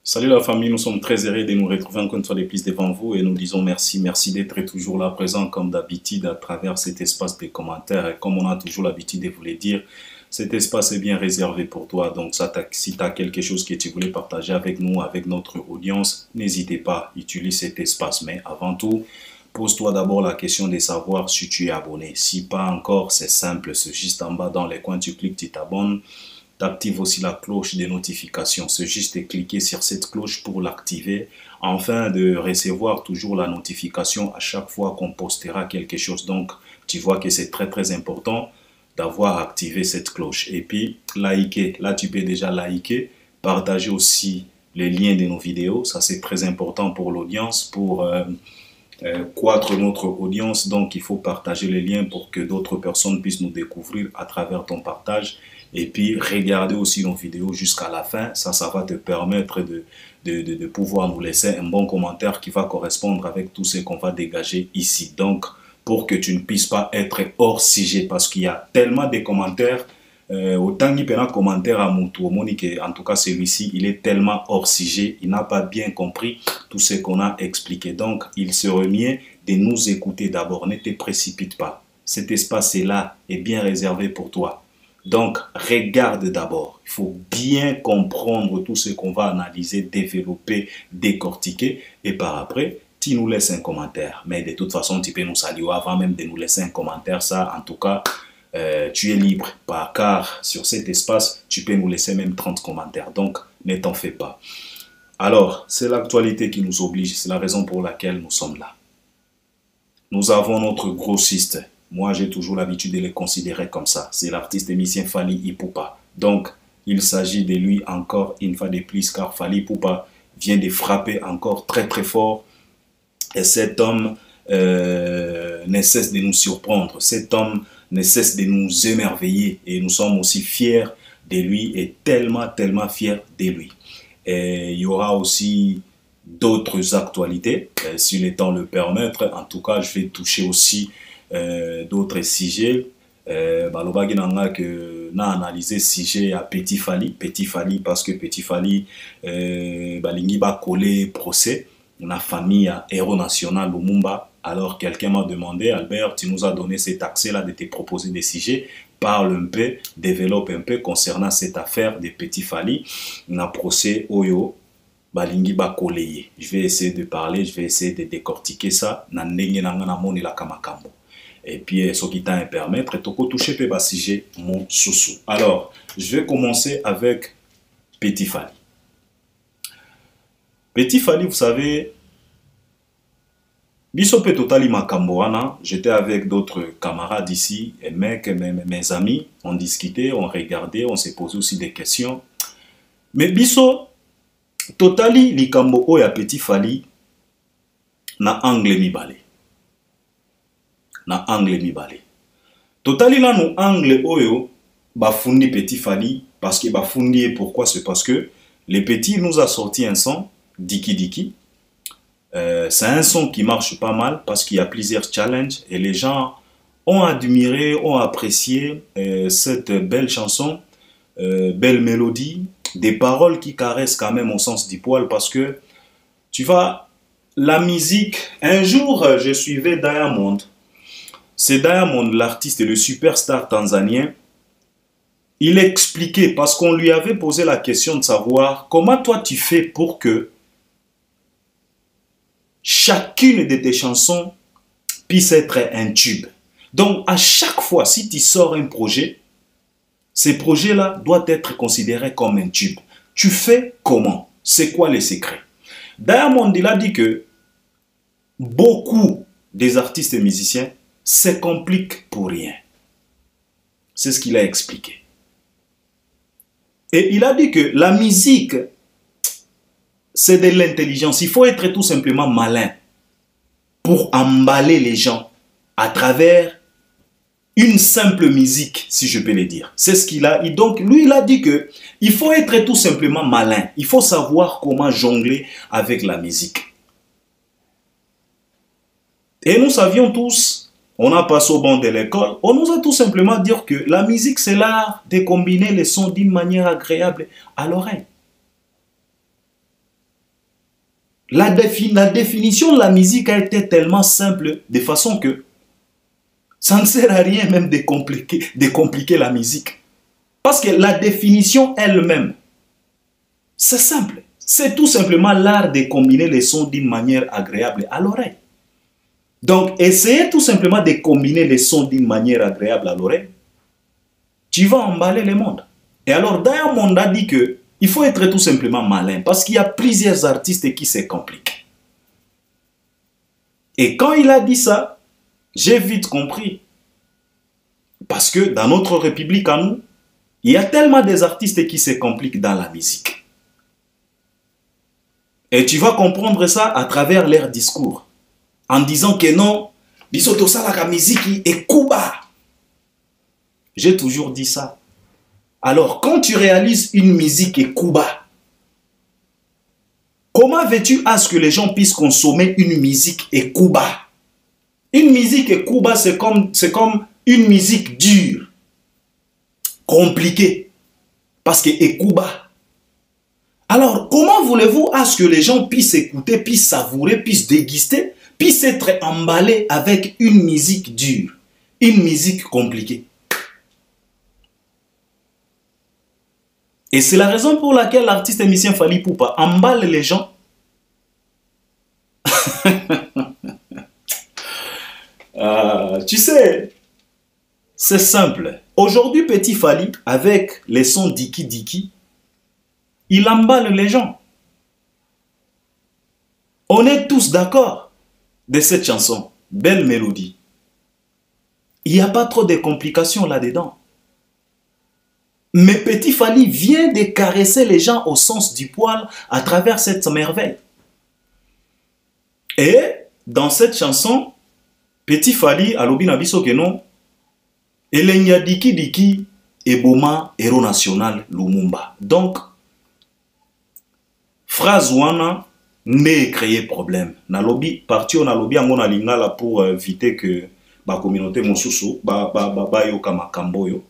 Salut la famille, nous sommes très heureux de nous retrouver encore une fois de plus devant vous et nous disons merci, merci d'être toujours là présent comme d'habitude à travers cet espace de commentaires. Et comme on a toujours l'habitude de vous le dire, cet espace est bien réservé pour toi. Donc si tu as quelque chose que tu voulais partager avec nous, avec notre audience, n'hésitez pas, utilise cet espace. Mais avant tout, pose-toi d'abord la question de savoir si tu es abonné. Si pas encore, c'est simple, c'est juste en bas dans les coins, tu cliques, tu t'abonnes. Tu actives aussi la cloche des notifications. C'est juste de cliquer sur cette cloche pour l'activer, afin de recevoir toujours la notification à chaque fois qu'on postera quelque chose. Donc, tu vois que c'est très très important d'avoir activé cette cloche. Et puis, liker. Là, tu peux déjà liker, partager aussi les liens de nos vidéos. Ça, c'est très important pour l'audience, pour croître notre audience. Donc, il faut partager les liens pour que d'autres personnes puissent nous découvrir à travers ton partage. Et puis, regarder aussi nos vidéos jusqu'à la fin. Ça va te permettre de pouvoir nous laisser un bon commentaire qui va correspondre avec tout ce qu'on va dégager ici. Donc, pour que tu ne puisses pas être hors sujet, parce qu'il y a tellement de commentaires, autant qu'il y a un commentaire à Moutou, en tout cas celui-ci, il est tellement hors sujet, il n'a pas bien compris tout ce qu'on a expliqué. Donc, il serait mieux de nous écouter d'abord, ne te précipite pas. Cet espace est là, est bien réservé pour toi. Donc, regarde d'abord. Il faut bien comprendre tout ce qu'on va analyser, développer, décortiquer. Et par après, tu nous laisses un commentaire. Mais de toute façon, tu peux nous saluer avant même de nous laisser un commentaire. Ça, en tout cas, tu es libre. Car sur cet espace, tu peux nous laisser même 30 commentaires. Donc, ne t'en fais pas. Alors, c'est l'actualité qui nous oblige. C'est la raison pour laquelle nous sommes là. Nous avons notre grossiste. Moi, j'ai toujours l'habitude de les considérer comme ça. C'est l'artiste et musicien Fally Ipupa. Donc, il s'agit de lui encore une fois de plus, car Fally Ipupa vient de frapper encore très très fort. Et cet homme ne cesse de nous surprendre. Cet homme ne cesse de nous émerveiller. Et nous sommes aussi fiers de lui et tellement, tellement fiers de lui. Et il y aura aussi d'autres actualités, si le temps le permet. En tout cas, je vais toucher aussi d'autres sujets. Balobagi nanga que na analysé sujet à Petit Fally parce que Petit Fally balingi ba collé procès na famille à Héros National Lumumba. Alors quelqu'un m'a demandé, Albert, tu nous as donné cet accès là de te proposer des sujets, parle un peu, développe un peu concernant cette affaire de Petit Fally na procès Oyo balingi ba collé. Je vais essayer de parler, je vais essayer de décortiquer ça na ndenge nanga na moni la kamakambo. Et puis, ce qui t'a à permettre, toko toucher pe sujet mon sousou. Alors, je vais commencer avec Petit Fally. Petit Fally, vous savez, biso pe totali makambo wana, j'étais avec d'autres camarades ici, et mes amis, on discutait, on regardait, on s'est posé aussi des questions. Mais biso, totali likambo oya Petit Fally, na angle mibale. Na angle mibale. Totali là no angle oyo bafundi Petit Fally parce que bafundi pourquoi c'est parce que le Petit nous a sorti un son Diki Diki. C'est un son qui marche pas mal parce qu'il y a plusieurs challenges et les gens ont admiré, ont apprécié cette belle chanson, belle mélodie, des paroles qui caressent quand même au sens du poil parce que tu vois la musique. Un jour je suivais Diamond. C'est Diamond, l'artiste et le superstar tanzanien. Il expliquait, parce qu'on lui avait posé la question de savoir comment toi tu fais pour que chacune de tes chansons puisse être un tube. Donc, à chaque fois, si tu sors un projet, ces projets-là doivent être considérés comme un tube. Tu fais comment? C'est quoi les secrets? Diamond, il a dit que beaucoup des artistes et musiciens se complique pour rien. C'est ce qu'il a expliqué. Et il a dit que la musique, c'est de l'intelligence. Il faut être tout simplement malin pour emballer les gens à travers une simple musique, si je peux le dire. C'est ce qu'il a dit. Donc, lui, il a dit que il faut être tout simplement malin. Il faut savoir comment jongler avec la musique. Et nous savions tous. On a passé au banc de l'école, on nous a tout simplement dit que la musique c'est l'art de combiner les sons d'une manière agréable à l'oreille. La définition de la musique a été tellement simple, de façon que ça ne sert à rien même de compliquer la musique. Parce que la définition elle-même, c'est simple. C'est tout simplement l'art de combiner les sons d'une manière agréable à l'oreille. Donc, essayez tout simplement de combiner les sons d'une manière agréable à l'oreille. Tu vas emballer le monde. Et alors, Diamond a dit que il faut être tout simplement malin parce qu'il y a plusieurs artistes qui se compliquent. Et quand il a dit ça, j'ai vite compris. Parce que dans notre République à nous, il y a tellement des artistes qui se compliquent dans la musique. Et tu vas comprendre ça à travers leur discours. En disant que non, bisoto salaka musique et Kuba. J'ai toujours dit ça. Alors, quand tu réalises une musique et Kuba, comment veux-tu à ce que les gens puissent consommer une musique et Kuba? Une musique et Kuba, c'est comme une musique dure, compliquée, parce que et Kuba. Alors, comment voulez-vous à ce que les gens puissent écouter, puissent savourer, puissent déguster, puissent être emballés avec une musique dure, une musique compliquée? Et c'est la raison pour laquelle l'artiste et musicien Fally Ipupa emballe les gens. Tu sais, c'est simple. Aujourd'hui, Petit Fally, avec les sons Diki Diki, il emballe les gens. On est tous d'accord de cette chanson. Belle mélodie. Il n'y a pas trop de complications là-dedans. Mais Petit Fally vient de caresser les gens au sens du poil à travers cette merveille. Et dans cette chanson, Petit Fally alobi na biso ke non, elenya diki diki eboma héros national Lumumba. Donc, phrase wana ne créer problème. Na lobby parti on a lobby ango na lingala pour éviter que ba communauté mosusu ba yoka makambo yo.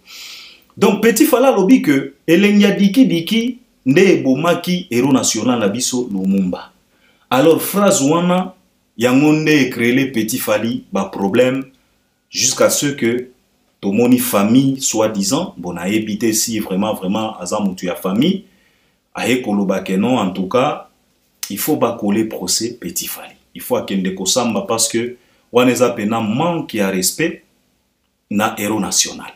Donc Petit Fally lobby que elenya diki diki ne ebomaki héros national na biso Lumumba. Alors phrase wana yango ne créer Petit Fally ba problème jusqu'à ce que tomoni famille soi-disant bon a évité si vraiment azamutu ya famille aye koloba ke non en tout cas il faut pas coller procès Petit Fally. Il faut akende kosamba parce que waneza pena manque ya respect na héros national.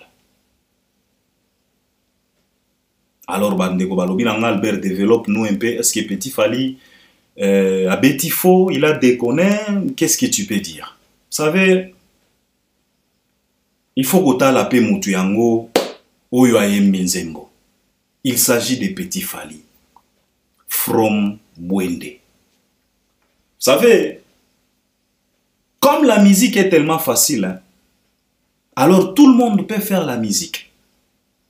Alors bandeko balobi na Albert développe nous un peu est-ce que Petit Fally à Betifo, il a déconné, qu'est-ce que tu peux dire? Vous savez, il faut que tu aies la paix Mutuyango, Oyo Ayem Minzengo. Il s'agit de Petit Fally, from Bwende. Vous savez, comme la musique est tellement facile, hein, alors tout le monde peut faire la musique.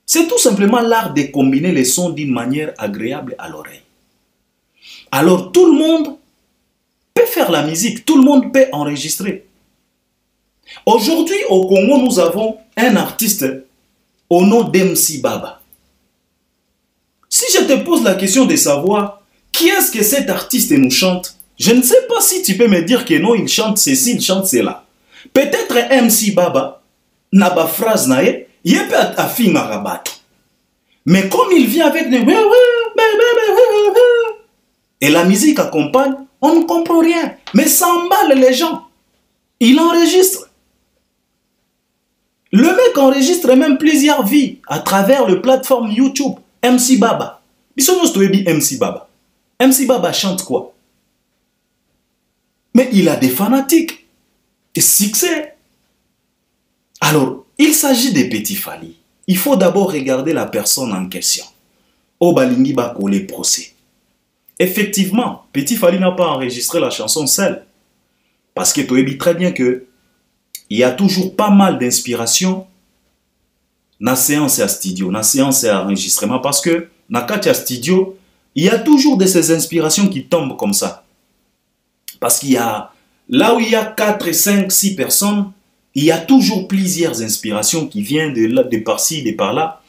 C'est tout simplement l'art de combiner les sons d'une manière agréable à l'oreille. Alors tout le monde peut faire la musique, tout le monde peut enregistrer. Aujourd'hui au Congo, nous avons un artiste au nom d'MC Baba. Si je te pose la question de savoir qui est-ce que cet artiste nous chante, je ne sais pas si tu peux me dire que non, il chante ceci, il chante cela. Peut-être MC Baba n'a pas phrase nae, il peut affi marabat. Mais comme il vient avec des et la musique accompagne, on ne comprend rien. Mais ça emballe les gens. Il enregistre. Le mec enregistre même plusieurs vies à travers le plateforme YouTube. MC Baba. MC Baba. MC Baba chante quoi? Mais il a des fanatiques. Et succès. Alors, il s'agit de Petit Fally. Il faut d'abord regarder la personne en question. Obalingi ba coller procès. Effectivement, Petit Fally n'a pas enregistré la chanson seul. Parce que tu sais très bien que il y a toujours pas mal d'inspiration dans la séance à studio, dans la séance à enregistrement. Parce que dans le studio, il y a toujours de ces inspirations qui tombent comme ça. Parce qu'il y a, là où il y a 4, 5, 6 personnes, il y a toujours plusieurs inspirations qui viennent de par-ci, de par-là.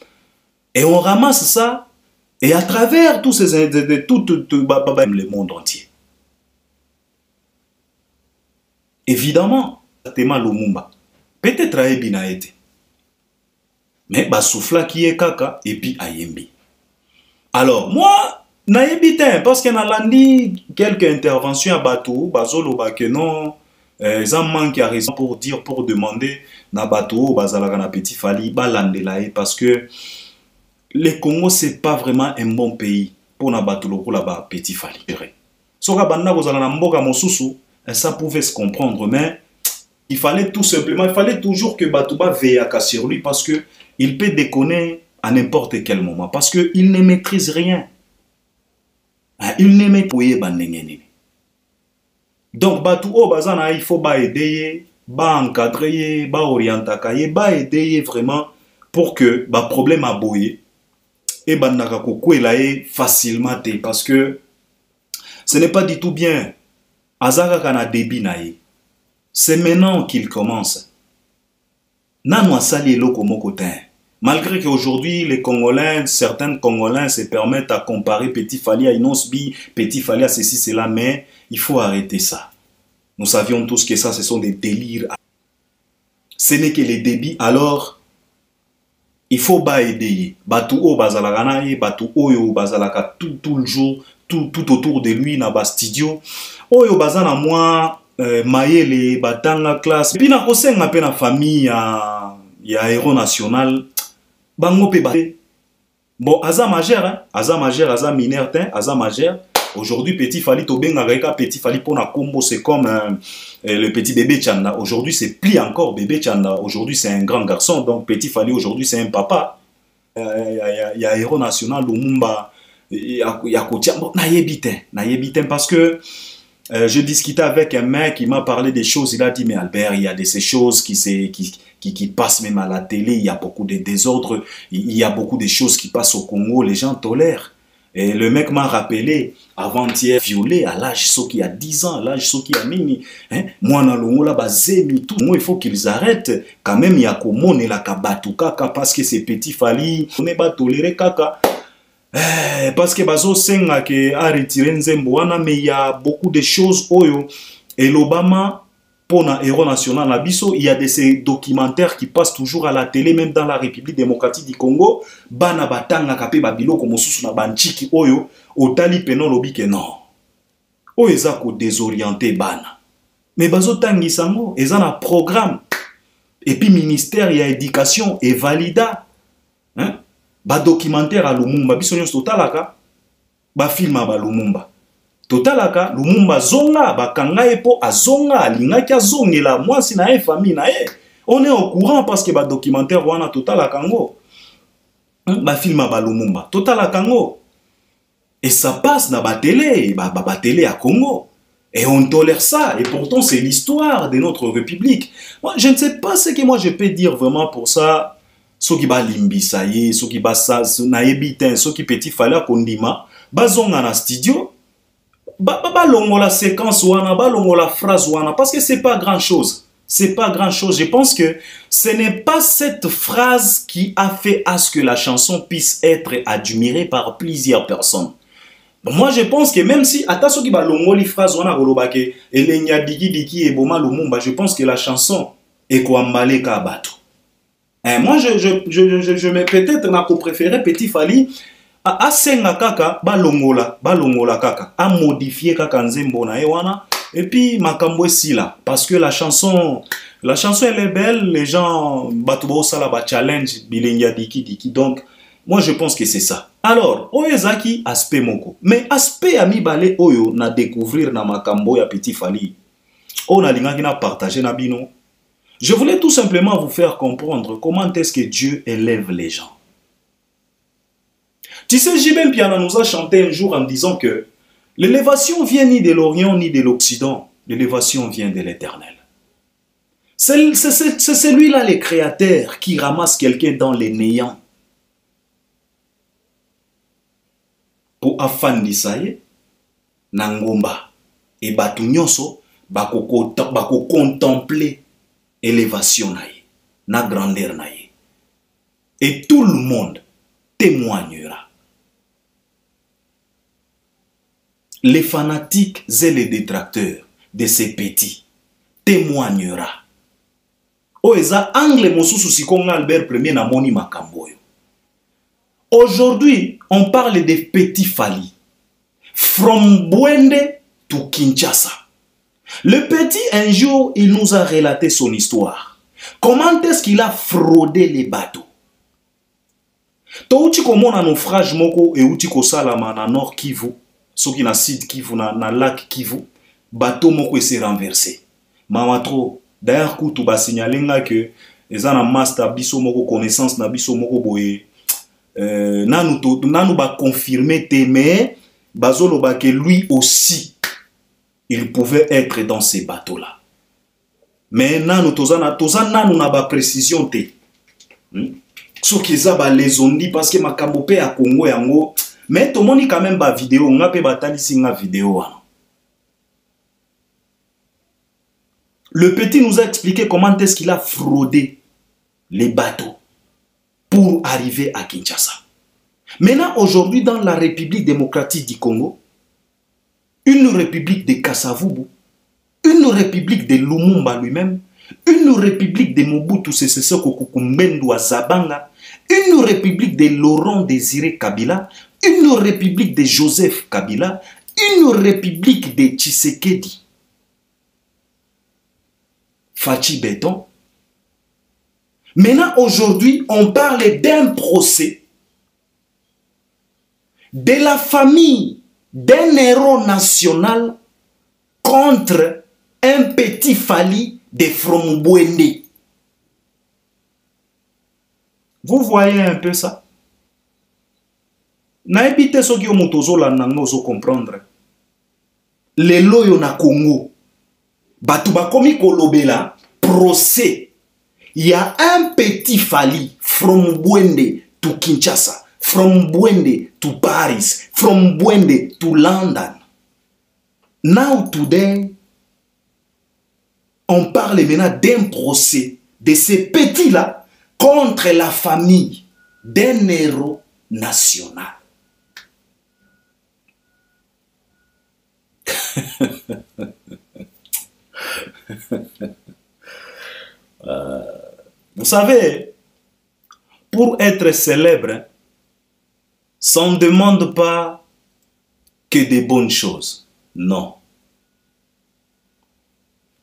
Et on ramasse ça. Et à travers tous ces... le monde entier. Évidemment, Tema Lumumba. Peut-être Aebi na été. Mais Basoufla qui est kaka et puis Ayembi. Alors, moi, naebi ten, parce que na landi quelques interventions à Batou, Bazolo Bakeno, ils ont manqué à raison pour dire, pour demander na Batou, Bazalaga na Petit Fali, Balandelae, parce que le Congo, c'est pas vraiment un bon pays pour na Batou Loko là-bas, Petit Fali. Soka Banda Bozala na Mboka Mosusu, ça pouvait se comprendre, mais il fallait tout simplement, il fallait toujours que Batouba veille sur lui parce que il peut déconner à n'importe quel moment, parce qu'il ne maîtrise rien. Il ne maîtrise pas. Donc, Batou Bazana, il faut aider, encadrer, orienter, aider vraiment pour que le problème a boyé et facilement parce que ce n'est pas du tout bien. Azara kana débit naïe. C'est maintenant qu'il commence. Malgré qu'aujourd'hui, les Congolais, certains Congolais se permettent à comparer Petit Fali à Inosbi, Petit Fali à ceci, cela, mais il faut arrêter ça. Nous savions tous que ça, ce sont des délires. Ce n'est que les débits, alors, il faut aider. Batou bazalakana, Batou oyo bazalaka tout le jour, tout autour de lui, na studio. Oyo bazana moi, Mayele, Batanga classe. Puis na kosenga pe na famille ya héros national. Bango pe ba. Bon, aza majeur, hein? Aza majeur, aza mineur, aza majeur. Aujourd'hui, Petit Fali Tobenga Reka, Petit Fali Pona Combo, c'est comme le petit bébé Chanda. Aujourd'hui, c'est plus encore bébé Chanda. Aujourd'hui, c'est un grand garçon. Donc, Petit Fali, aujourd'hui, c'est un papa. Il y a héros national, Lumumba, il y a Kotia. Bon, naïebiten, parce que je discutais avec un mec, il m'a parlé des choses. Il a dit, mais Albert, il y a de ces choses qui passent même à la télé. Il y a beaucoup de désordres. Il y a beaucoup de choses qui passent au Congo. Les gens tolèrent. Et le mec m'a rappelé, avant-hier, violé à l'âge ceux qui a 10 ans, à l'âge ceux qui a mini. Moi, dans le là, tout. Moi, il faut qu'ils arrêtent. Quand même, il y a comment on est là, kaka, parce que c'est Petit Fali. On n'est pas toléré, kaka. Parce que bazo senga ke a retiré Nzemboana, mais il y a beaucoup de choses. Oyo. Et l'Obama, pour un héros national, il y a ces documentaires qui passent toujours à la télé, même dans la République démocratique du Congo. Bana batanga kape babilo comme sous na banchiki oyo, otali penon lobi ke non. O ezako désorienté bana. Mais bazo tangi sango, ezana programme. Et puis ministère y a éducation et valida. Hein? Ba documentaire à Lumumba, biso nyos totalaka, ba film à Lumumba. Totalaka, Lumumba zonga, bakanga epo azonga, alingaki azongela, moi si na famille na e. On est au courant parce que ba documentaire wana totalaka ngo. Ba film à Lumumba, totalaka ngo. Et ça passe na ba télé, ba télé à Congo. Et on tolère ça. Et pourtant, c'est l'histoire de notre République. Moi, je ne sais pas ce que moi je peux dire vraiment pour ça. Ceux qui ba limbisaye, ceux qui ba sa, naebiten, ceux qui petit fallait kondima, bazonga na studio. Ba longo la séquence wana, ba longo la phrase wana, parce que c'est pas grand chose. C'est pas grand chose. Je pense que ce n'est pas cette phrase qui a fait à ce que la chanson puisse être admirée par plusieurs personnes. Bon, moi je pense que même si attention qui ba longo li phrase wana golobake elenya diki et boma lumumba, je pense que la chanson est quoi mbalé ka bato. Moi je me peut-être n'a préféré Petit Fali a senga kaka balongola kaka a modifier kaka nzembo na ewana et puis makambo sila parce que la chanson elle est belle, les gens batubo sala ba challenge bilengia diki donc moi je pense que c'est ça. Alors oyezaki aspect moko mais aspect ami balé oyo na découvrir na makambo ya Petit Fali on a lingaki na partager na bino. Je voulais tout simplement vous faire comprendre comment est-ce que Dieu élève les gens. Tu sais, J.B. Piana nous a chanté un jour en disant que l'élévation vient ni de l'Orient ni de l'Occident. L'élévation vient de l'Éternel. C'est celui-là, le créateur, qui ramasse quelqu'un dans les néants. Pour afanisaye, nangomba, et batu nyonso, bako contempler élévation naïe, na grandeur naïe. Et tout le monde témoignera. Les fanatiques et les détracteurs de ces petits témoignera. Oeza angle mosusu sikonga Albert Premier na moni makamboyo. Aujourd'hui, on parle de Petit Fally. From Bwende to Kinshasa. Le petit, un jour, il nous a relaté son histoire. Comment est-ce qu'il a fraudé les bateaux? Touti komo na naufrage moko e uti ko salama na Nord Kivu, soki na Sud Kivu na Lac Kivu, bateau moko s'est renversé. Mama tro, d'ailleurs kutu ba signaler nga que ezana master biso moko connaissance na biso moko boye nanu ba confirmer te mais bazolo ba que lui aussi il pouvait être dans ces bateaux là. Mais nanu tozana nanu na ba précision te. Ce qui est les ondi parce que ma kambope à Congo yango mais tout le monde quand même ba vidéo on a pe batali singa vidéo. Le petit nous a expliqué comment est-ce qu'il a fraudé les bateaux pour arriver à Kinshasa. Maintenant aujourd'hui dans la République démocratique du Congo, une république de Kasavubu, une république de Lumumba lui-même, une république de Mobutu Sese Seko Kukumbendo Zabanga, une république de Laurent Désiré Kabila, une république de Joseph Kabila, une république de Tshisekedi Fachi Béton. Maintenant, aujourd'hui, on parle d'un procès de la famille d'un héros national contre un petit Fally de From Bwende. Vous voyez un peu ça? Naebite soki yo motozo la nango zo comprendre. Le loyo na Congo. Batu bakomi kolobela procès. Il y a un petit Fally from Bwende to Kinshasa, from Bwende to Paris, from Bwende to London. Now today, on parle maintenant d'un procès de ces petits-là contre la famille d'un héros national. Vous savez, pour être célèbre, ça ne demande pas que des bonnes choses. Non.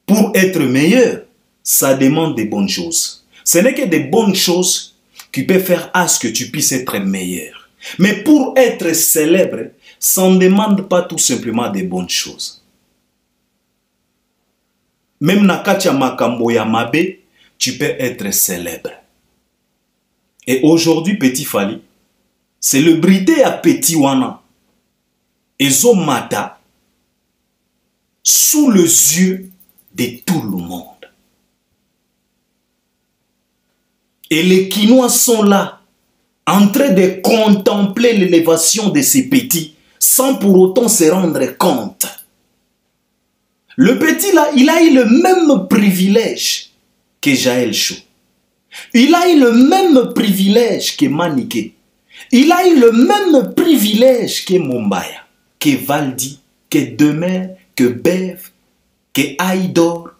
Pour être meilleur, ça demande des bonnes choses. Ce n'est que des bonnes choses qui peuvent faire à ce que tu puisses être meilleur. Mais pour être célèbre, ça ne demande pas tout simplement des bonnes choses. Même Nakatia Makambo Yamabe, tu peux être célèbre. Et aujourd'hui, Petit Fally, célébrité à Petit Wana, Ezomata, sous les yeux de tout le monde. Et les Kinois sont là, en train de contempler l'élévation de ces petits, sans pour autant se rendre compte. Le petit là, il a eu le même privilège que Jaël Chou. Il a eu le même privilège que Maniké. Il a eu le même privilège que Mombaya, que Valdi, que Demer, que Bev, que Aïdor,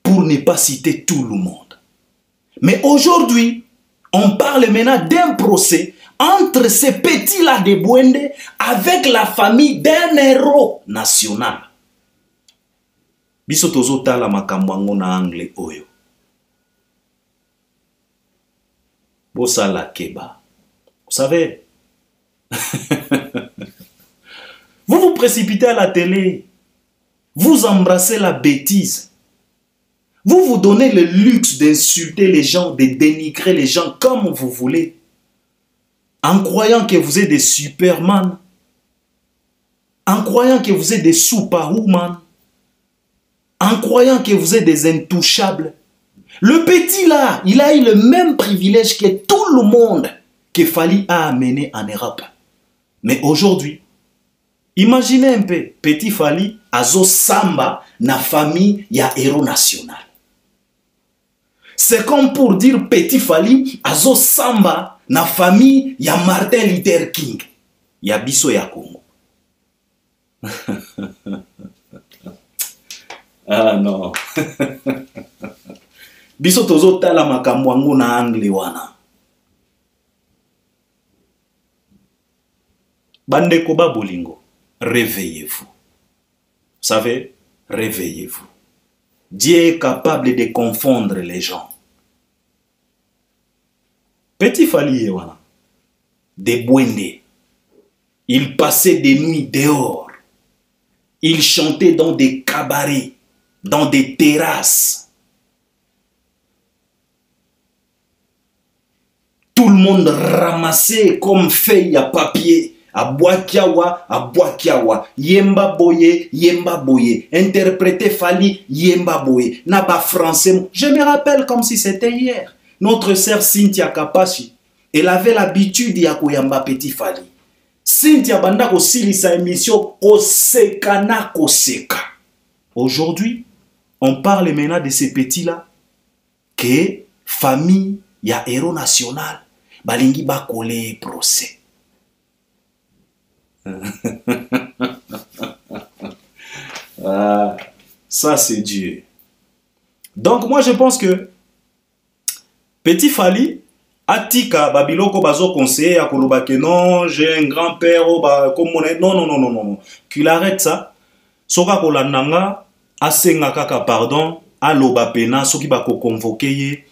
pour ne pas citer tout le monde. Mais aujourd'hui, on parle maintenant d'un procès entre ces petits-là de Bwende avec la famille d'un héros national. Biso tozota la makambo na anglais oyo. Bosala keba. Vous savez, vous vous précipitez à la télé, vous embrassez la bêtise. Vous vous donnez le luxe d'insulter les gens, de dénigrer les gens comme vous voulez, en croyant que vous êtes des Superman, en croyant que vous êtes des Superwoman, en croyant que vous êtes des intouchables. Le petit là, il a eu le même privilège que tout le monde que Fally a amené en Europe. Mais aujourd'hui, imaginez un peu, Petit Fally, azo samba na famille ya héros national. C'est comme pour dire Petit Fally, azo samba na famille ya Martin Luther King. Ya biso ya Congo. Ah non. Biso tozo tala makambo yango na anglais wana. Bandeko ba bolingo, réveillez-vous. Vous savez, réveillez-vous. Dieu est capable de confondre les gens. Petit Fally wana, des Bwende. Il passait des nuits dehors. Il chantait dans des cabarets, dans des terrasses. Tout le monde ramassait comme feuille à papier. Abwakiawa, yemba boye, interprété Fally, yemba boye, naba français. Je me rappelle comme si c'était hier. Notre sœur Cynthia Kapashi, elle avait l'habitude de koyamba Petit Fally. Cynthia banda aussi sa émission Koseka na Koseka. Aujourd'hui, on parle maintenant de ces petits-là que famille ya héros national balingi ba collé procès. Ah, ça c'est Dieu. Donc moi je pense que Petit Fally atika babiloko bazo conseiller à koloba que non, j'ai un grand-père comme mon non. Qu'il arrête ça. Soka kolandanga asenga kaka pardon, aloba pena soki ba ko convoquer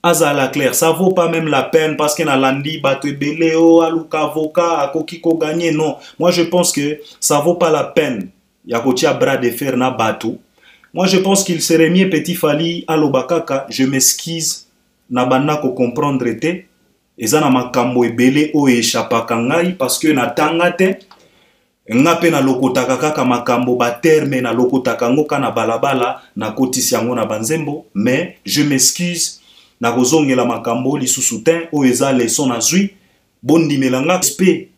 azala clair, ça vaut pas même la peine parce que na landi bato beleo aluka avocat akoki ko gagner non. Moi je pense que ça vaut pas la peine. Ya kotia bras de fer na bato. Moi je pense qu'il serait mieux Petit Fally aloba kaka, je m'excuse. Na bana ko comprendre te eza na makambo ebele o échappaka ngai parce que na tangate nga pe na lokotaka kaka makambo ba terme na lokotaka ngoka na balabala na kotisi yango na banzembo mais je m'excuse na kozongela makambo lisusu te o eza leçon na zui bondimelanga respect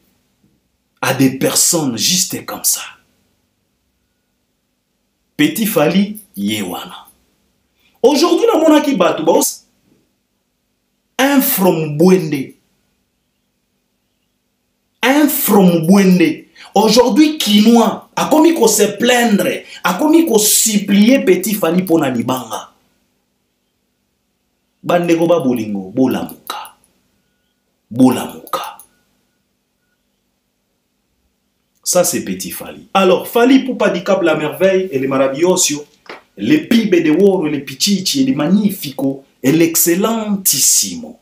à des personnes juste comme ça. Petit Fally yewana aujourd'hui na monaki batu ba un from Bwende. Un from Bwende. Aujourd'hui, Kinois a commis qu'on se plaindre, a commis qu'on supplier Petit Fally pour na libanga. Bandeko ba bolingo, bolamuka. Bolamuka. Ça c'est Petit Fally. Alors, Fally Ipupa Dicap la merveille et les maravilloso, les pibe de woro, les pichichi, les magnifico, et l'excellentissimo.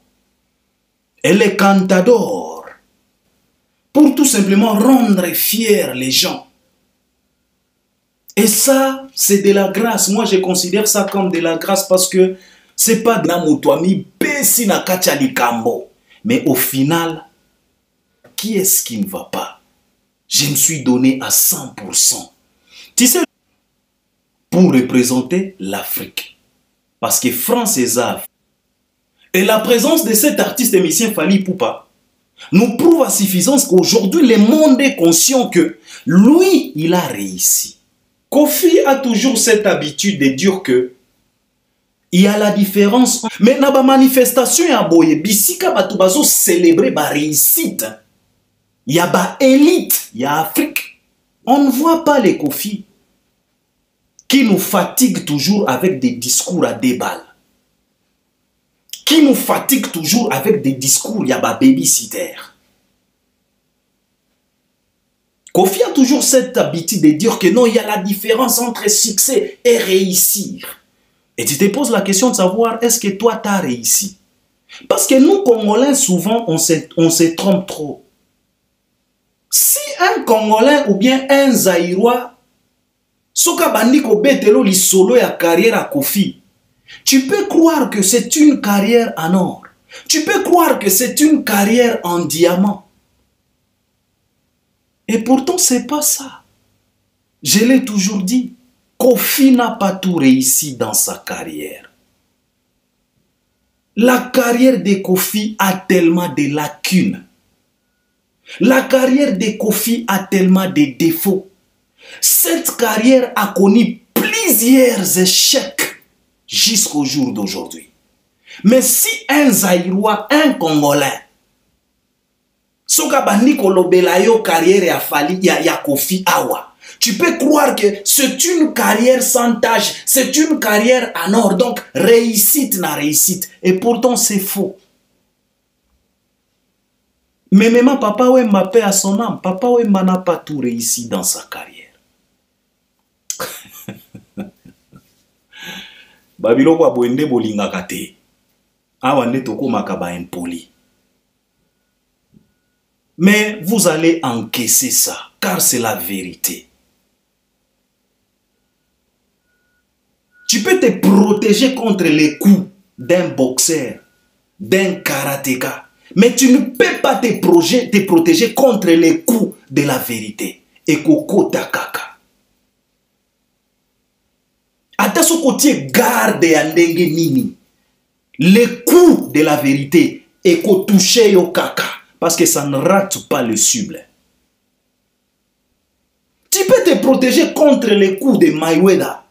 Elle est cantador. Pour tout simplement rendre fiers les gens. Et ça, c'est de la grâce. Moi, je considère ça comme de la grâce parce que c'est pas de la moutouami, pesi na kachali kambo. Mais au final, qui est-ce qui ne va pas? Je me suis donné à 100%. Tu sais, pour représenter l'Afrique. Parce que France est Zaf. Et la présence de cet artiste émissien Fally Ipupa nous prouve à suffisance qu'aujourd'hui le monde est conscient que lui, il a réussi. Kofi a toujours cette habitude de dire que il y a la différence. Mais dans la manifestation à Boye, bisika batu bazo célébrer ba réussite. Il y a ba élite, il y a Afrique. On ne voit pas les Kofi qui nous fatigue toujours avec des discours à deux balles. Qui nous fatigue toujours avec des discours, il y a ba babysitter. Kofi a toujours cette habitude de dire que non, il y a la différence entre succès et réussir. Et tu te poses la question de savoir, est-ce que toi, tu as réussi? Parce que nous, Congolais, souvent, on se trompe trop. Si un Congolais ou bien un Zaïrois soka bandiko betelo li solo ya carrière à Kofi, tu peux croire que c'est une carrière en or. Tu peux croire que c'est une carrière en diamant. Et pourtant, c'est pas ça. Je l'ai toujours dit. Kofi n'a pas tout réussi dans sa carrière. La carrière de Kofi a tellement de lacunes. La carrière de Kofi a tellement de défauts. Cette carrière a connu plusieurs échecs jusqu'au jour d'aujourd'hui. Mais si un Zaïrois, un Congolais, soka bandi kolobela yo carrière ya Fally ya Kofi awa, Tu peux croire que c'est une carrière sans tâche, c'est une carrière en or, donc réussite na réussite. Et pourtant c'est faux. Mais même Papa Wemba paix à son âme, Papa Wemba n'a pas tout réussi dans sa carrière. Babilo kwa boende bolinga kate. Awande toko makaba impoli. Mais vous allez encaisser ça, car c'est la vérité. Tu peux te protéger contre les coups d'un boxeur, d'un karatéka, mais tu ne peux pas te protéger contre les coups de la vérité. Et koko takaka. Ata ce côté garde ya ndenge nini. Les coups de la vérité et ko touche yo kaka. Parce que ça ne rate pas le cible. Tu peux te protéger contre les coups de Mayweather,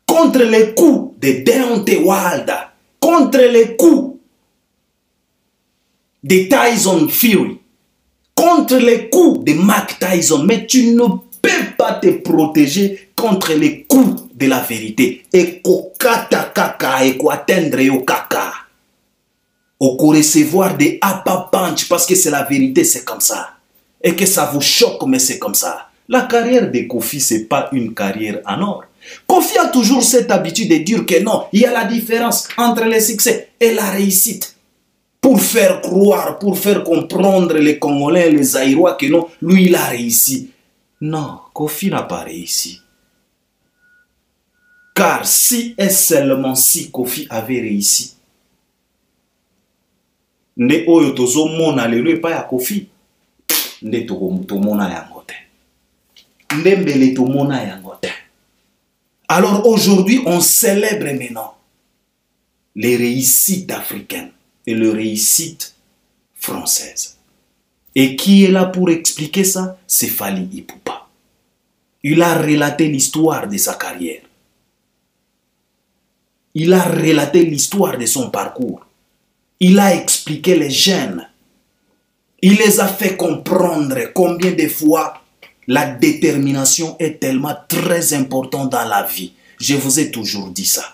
contre les coups de Deontay Wilder, contre les coups de Tyson Fury, contre les coups de Mike Tyson, mais tu ne peux pas te protéger contre les coups de la vérité. Et kokata kaka et ko atteindre yo kaka. Ou recevoir des apa punch parce que c'est la vérité, c'est comme ça. Et que ça vous choque, mais c'est comme ça. La carrière de Kofi, c'est pas une carrière en or. Kofi a toujours cette habitude de dire que non, il y a la différence entre le succès et la réussite. Pour faire croire, pour faire comprendre les Congolais, les Zaïrois que non, lui il a réussi. Non, Kofi n'a pas réussi. Car si et seulement si Kofi avait réussi, nde oyo tozo mona lelo epa ya Kofi nde tomona yango te, nde mbele tomona yango te. Alors aujourd'hui on célèbre maintenant les réussites africaines et les réussites françaises. Et qui est là pour expliquer ça? C'est Fally Ipupa. Il a relaté l'histoire de sa carrière. Il a relaté l'histoire de son parcours. Il a expliqué les gènes. Il les a fait comprendre combien de fois la détermination est tellement très importante dans la vie. Je vous ai toujours dit ça.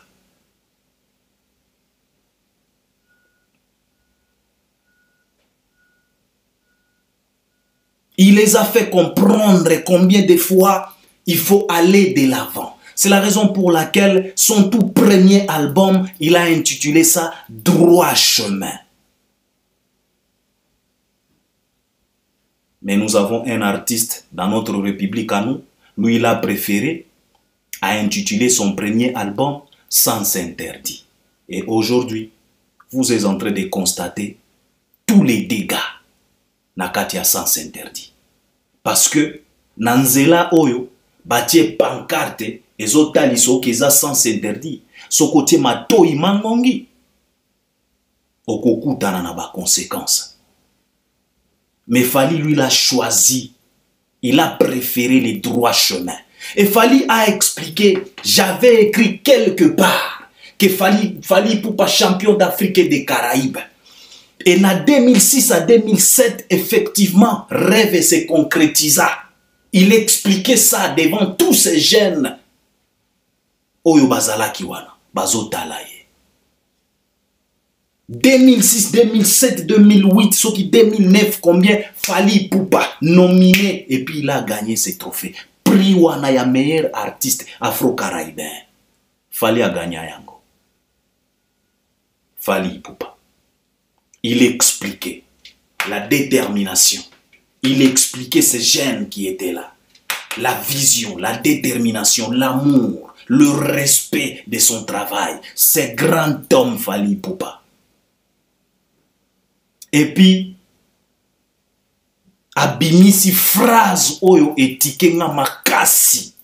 Il les a fait comprendre combien de fois il faut aller de l'avant. C'est la raison pour laquelle son tout premier album, il a intitulé ça « Droit chemin ». Mais nous avons un artiste dans notre République à nous, lui il a préféré à intituler son premier album « Sans interdit ». Et aujourd'hui, vous êtes en train de constater tous les dégâts Nakatia Sans interdit. Parce que Nanzela Oyo, batie pancarte, ezotali keza sans interdit, sokotie matoi mangongi, okokutana na ba conséquences. Mais Fally lui l'a choisi, il a préféré les droits chemins. Et Fally a expliqué, j'avais écrit quelque part que Fally Ipupa champion d'Afrique et des Caraïbes. Et en 2006 à 2007, effectivement, rêve se concrétisa. Il expliquait ça devant tous ces jeunes. Oyo bazala kiwana, bazotala ye. 2006, 2007, 2008, ce qui 2009, combien Fally Ipupa nominé et puis il a gagné ses trophées. Prix wana ya meilleur artiste afro-caraïben. Fally a gagné yango. Fally Ipupa. Il expliquait la détermination. Il expliquait ces gènes qui étaient là. La vision, la détermination, l'amour, le respect de son travail. Ce grand homme Fally Ipupa. Et puis, abimisi phrase oyo etike nga makasi.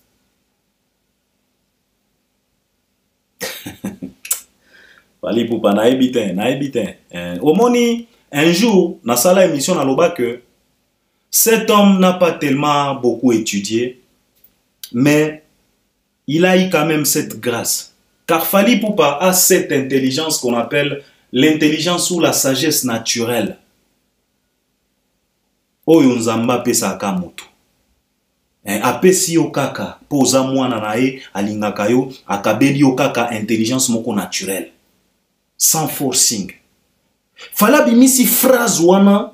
Fally Ipupa na ebiten. Omoni, un jour, na sala émission na loba que cet homme n'a pas tellement beaucoup étudié, mais il a eu quand même cette grâce. Car Fally Ipupa a cette intelligence qu'on appelle l'intelligence ou la sagesse naturelle. Oyo nzamba pesa ka mutu. apesi yo kaka poza mwana na ye alingaka yo akabeli yo kaka intelligence moko naturelle sans forcing. Fala bimisi phrase wana,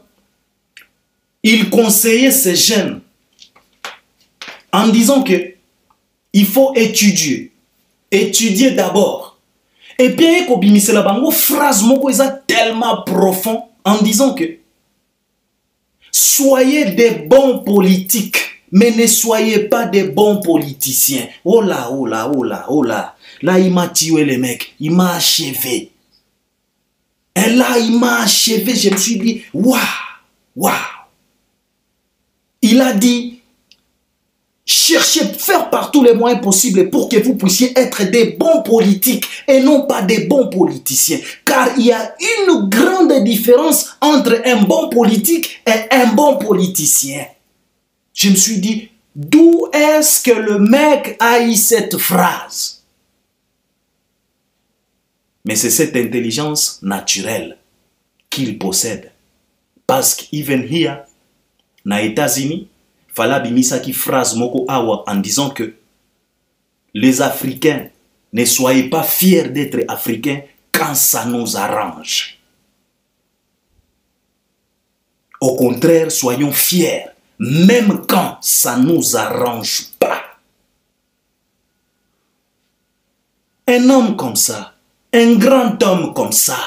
il conseillait ces jeunes en disant que il faut étudier d'abord. Et bien eko bimisela bango phrase moko eza tellement profond en disant que soyez des bons politiques, mais ne soyez pas des bons politiciens. Oh là, oh là, oh là, oh là. Là, il m'a tué le mec. Il m'a achevé. Et là, il m'a achevé. Je me suis dit, waouh, waouh. Il a dit, cherchez, faire par tous les moyens possibles pour que vous puissiez être des bons politiques et non pas des bons politiciens. Car il y a une grande différence entre un bon politique et un bon politicien. Je me suis dit, d'où est-ce que le mec a eu cette phrase? Mais c'est cette intelligence naturelle qu'il possède. Parce qu'even here, na États-Unis, Fala bimisa qui phrase moko awa en disant que les Africains, ne soyez pas fiers d'être Africains quand ça nous arrange. Au contraire, soyons fiers, même quand ça ne nous arrange pas. Un homme comme ça, un grand homme comme ça,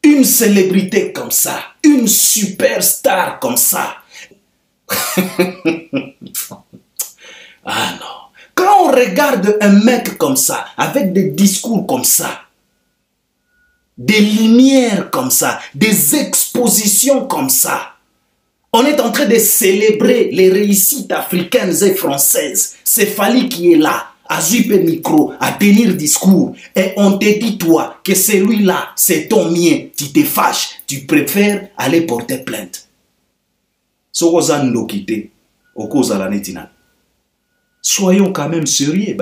une célébrité comme ça, une superstar comme ça. Ah non. Quand on regarde un mec comme ça, avec des discours comme ça, des lumières comme ça, des expositions comme ça, on est en train de célébrer les réussites africaines et françaises. C'est Fally qui est là, à zuper micro, à tenir discours. Et on te dit, toi, que celui-là, c'est ton mien. Tu te fâches, tu préfères aller porter plainte. Soyons quand même sérieux,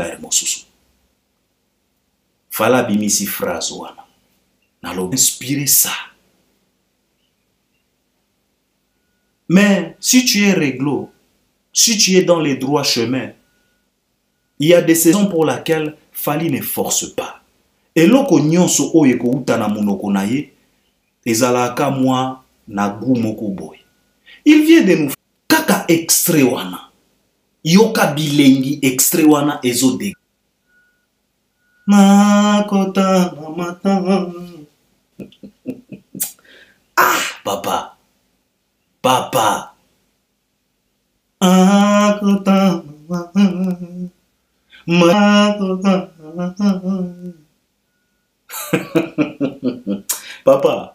Fala bimisi phrase wana. Nalo inspirer ça. Mais si tu es réglo, si tu es dans les droits chemins, il y a des saisons pour lesquelles Fally ne force pas. Et loko nyonso oyo ekouta na monoko na ye, ezalaka mwa na gu moko boy. Il vient de nous kaka extrait wana. Yoka bilengi extrait wana ezode. Makota mata. Ah, papa. Papa. Makota makota. Papa.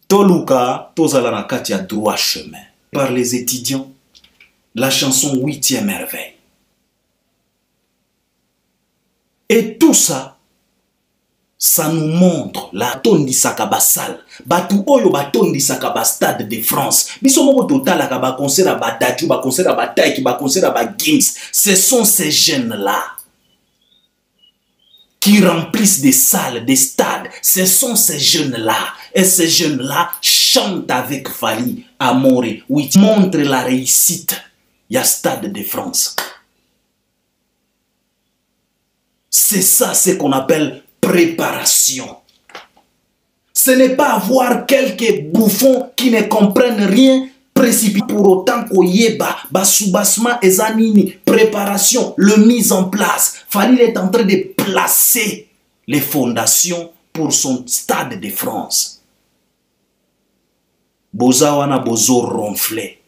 Toluka, tozala na kati ya droit chemin. Par les étudiants, la chanson 8e merveille. Et tout ça, ça nous montre la tondi sakaba salle. Batu oyo batondi sakaba stade de France. Biso moko total akaba concert à Badaju, ba concert à Bataiki, ba concert à Bagins. Ce sont ces jeunes-là qui remplissent des salles, des stades. Ce sont ces jeunes-là. Et ces jeunes-là chantent avec Fally, Amoré. Oui, montrent la réussite. Il y a Stade de France. C'est ça ce qu'on appelle préparation. Ce n'est pas avoir quelques bouffons qui ne comprennent rien, précipiter pour autant qu'on yeba, basubasma ezanini, préparation, le mise en place. Fally est en train de placer les fondations pour son Stade de France. Bozawana bozo ronflé.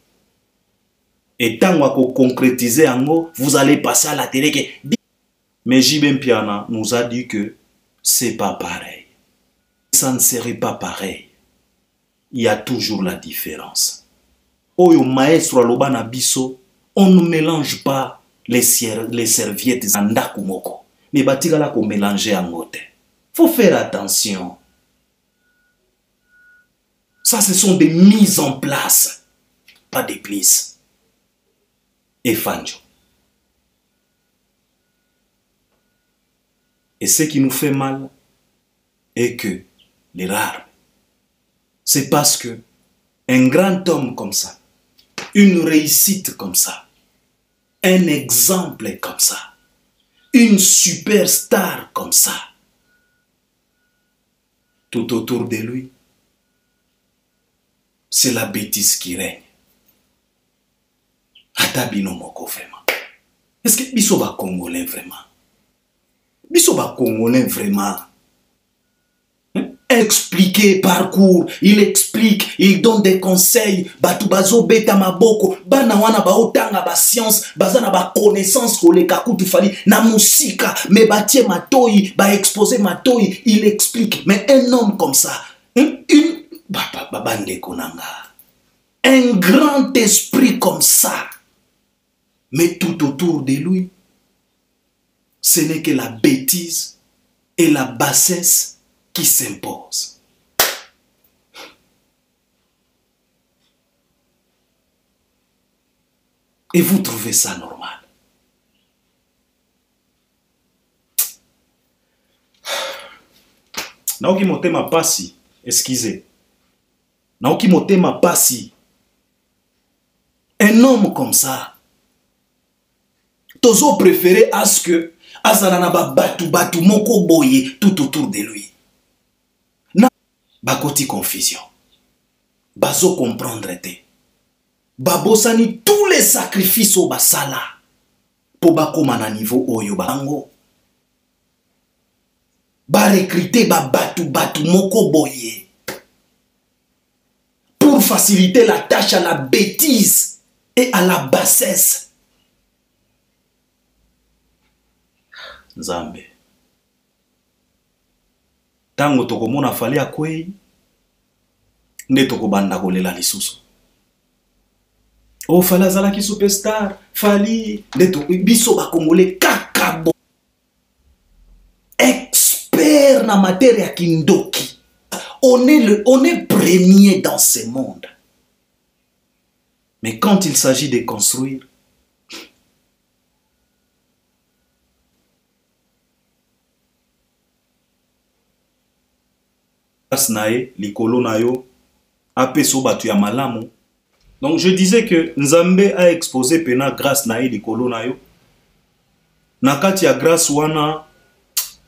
Et tant qu'on concrétiser en mot, vous allez passer à la télé. Mais J.B. Mpiana nous a dit que c'est pas pareil. Ça ne serait pas pareil. Il y a toujours la différence. Oyo maestro alobana biso, on ne mélange pas les serviettes en ndakumoko. Mais batikala ko mélanger en ngote. Faut faire attention. Ça, ce sont des mises en place, pas des plices. Et Fanjo. Et ce qui nous fait mal est que les rares, c'est parce que un grand homme comme ça, une réussite comme ça, un exemple comme ça, une superstar comme ça, tout autour de lui, c'est la bêtise qui règne. Atabino moko vraiment. Est-ce que biso ba Congolais vraiment? Biso ba Congolais vraiment? Expliquer parcours, il explique, il donne des conseils, batubazo beta maboko, bana wana ba otanga ba science, bazana ba connaissance koleka kutu fali na musika, mais batie matoi, ba exposer matoi, il explique. Mais un homme comme ça, bande konanga, un grand esprit comme ça, mais tout autour de lui, ce n'est que la bêtise et la bassesse qui s'impose. Et vous trouvez ça normal? Naoki motema pasi, excusez. Naoki motema pasi. Un homme comme ça, tozo préféré à ce que azalana ba batu moko boye tout autour de lui. Bakoti confusion. Bazo comprendre te. Babosani tous les sacrifices au basala. Po bakoma na niveau oyo bango. Ba recruter ba batu moko boye. Pour faciliter la tâche à la bêtise et à la bassesse. Nzambe. Tango tokomona fali akwei nde tokobanda kolela lisusu. O fali azalaki superstar, fali nde to biso ba Congolais kakabo. Expert na matière ya kindoki. On est premier dans ce monde. Mais quand il s'agit de construire, likolo na yo apeso batu ya malamu. Donc je disais que Nzambe a exposé pena grâce na likolo na yo. Nakati ya grâce wana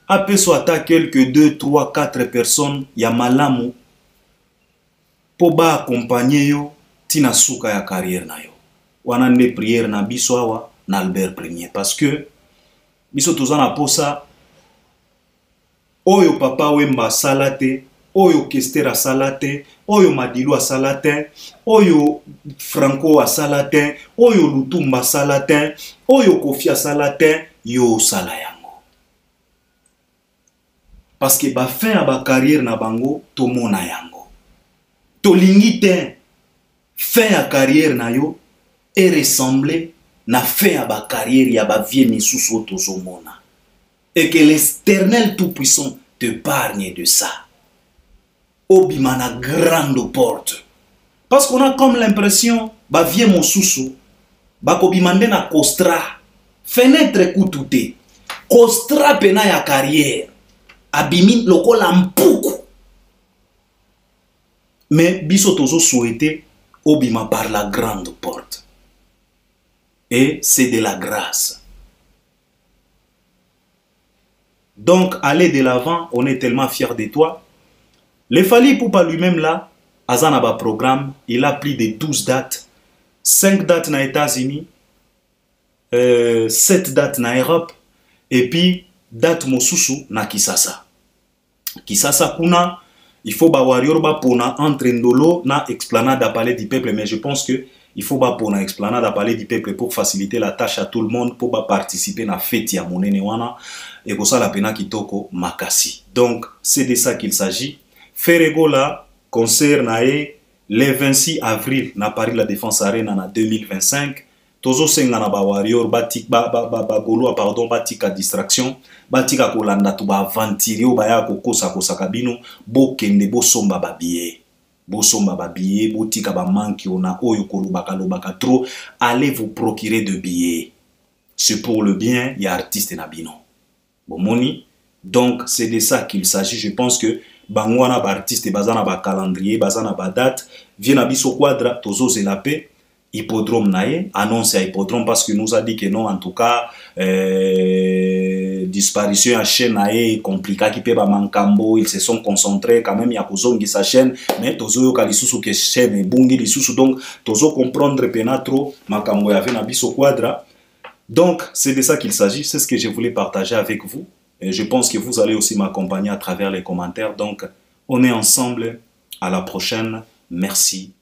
apeso ata quelques 2, 3, 4 personnes ya malamu po ba accompagner yo tina suka ya carrière na yo. Wana nde prière na biso awa na Albert Premier parce que biso tozana posa oyo papa Wemba salate, oyo Kester salate, oyo Madilu salate, oyo Franco salate, oyo Lutumba salate, oyo Kofi salate, yo sala yango. Parce que ba fin a ba carrière na bango to mona yango. To lingite fin a carrière na yo et ressembler na fin a ba carrière ya ba vie misusu to mona. Et que l'Éternel Tout-Puissant te épargne de ça. Obimana grande porte. Parce qu'on a comme l'impression, bah viens mon sousou, bah kobimande na kostra, fenêtre koutouté, kostra pena ya carrière, abimin loko lampuku. Mais biso tozo souhaité, obima par la grande porte. Et c'est de la grâce. Donc, aller de l'avant, on est tellement fiers de toi. Le Fally Ipupa lui-même là, Azanaba programme, il a pris de 12 dates, 5 dates na États-Unis, 7 dates na Europe, et puis date mosusu na Kisasa. Kisasa kuna, il faut ba warrior ba pona entre Ndolo na explanade à Palais du Peuple, mais je pense que il faut ba pona explanade à Palais du Peuple pour faciliter la tâche à tout le monde, pour ba participer na fête ya monene wana. Et pour ça, la pena kitoko makasi. Donc, c'est de ça qu'il s'agit. Ferrego là, concert nae, le 26 avril, na Paris la Défense Arena na 2025. Tozo senga na ba warrior, golo, pardon, batika distraction, batika kolanda tu ba ventirio, ba ya kokosa kosakabino, bo kende, bo somba ba billet. Bo somba ba billet, bo tika ba manki, ona oyo kolubaka lobaka trop, allez vous procurer de billets. C'est pour le bien, il y a artiste nabino. Bomoni, donc c'est de ça qu'il s'agit. Je pense que bangwana ba artiste bazana ba calendrier, bazana ba date, vient à biso quadra, tozo zelapé, hippodrome nae, annonce à hippodrome parce que nous a dit que non, en tout cas, disparition à chaîne nae, compliqué qui peut mankambo, ils se sont concentrés quand même, il y a kozongi sa chaîne, mais tozo kalisusu que chaîne bungi lisusu, donc tozo comprendre penatro, makambo ya na biso quadra. Donc, c'est de ça qu'il s'agit, c'est ce que je voulais partager avec vous. Et je pense que vous allez aussi m'accompagner à travers les commentaires. Donc, on est ensemble. À la prochaine. Merci.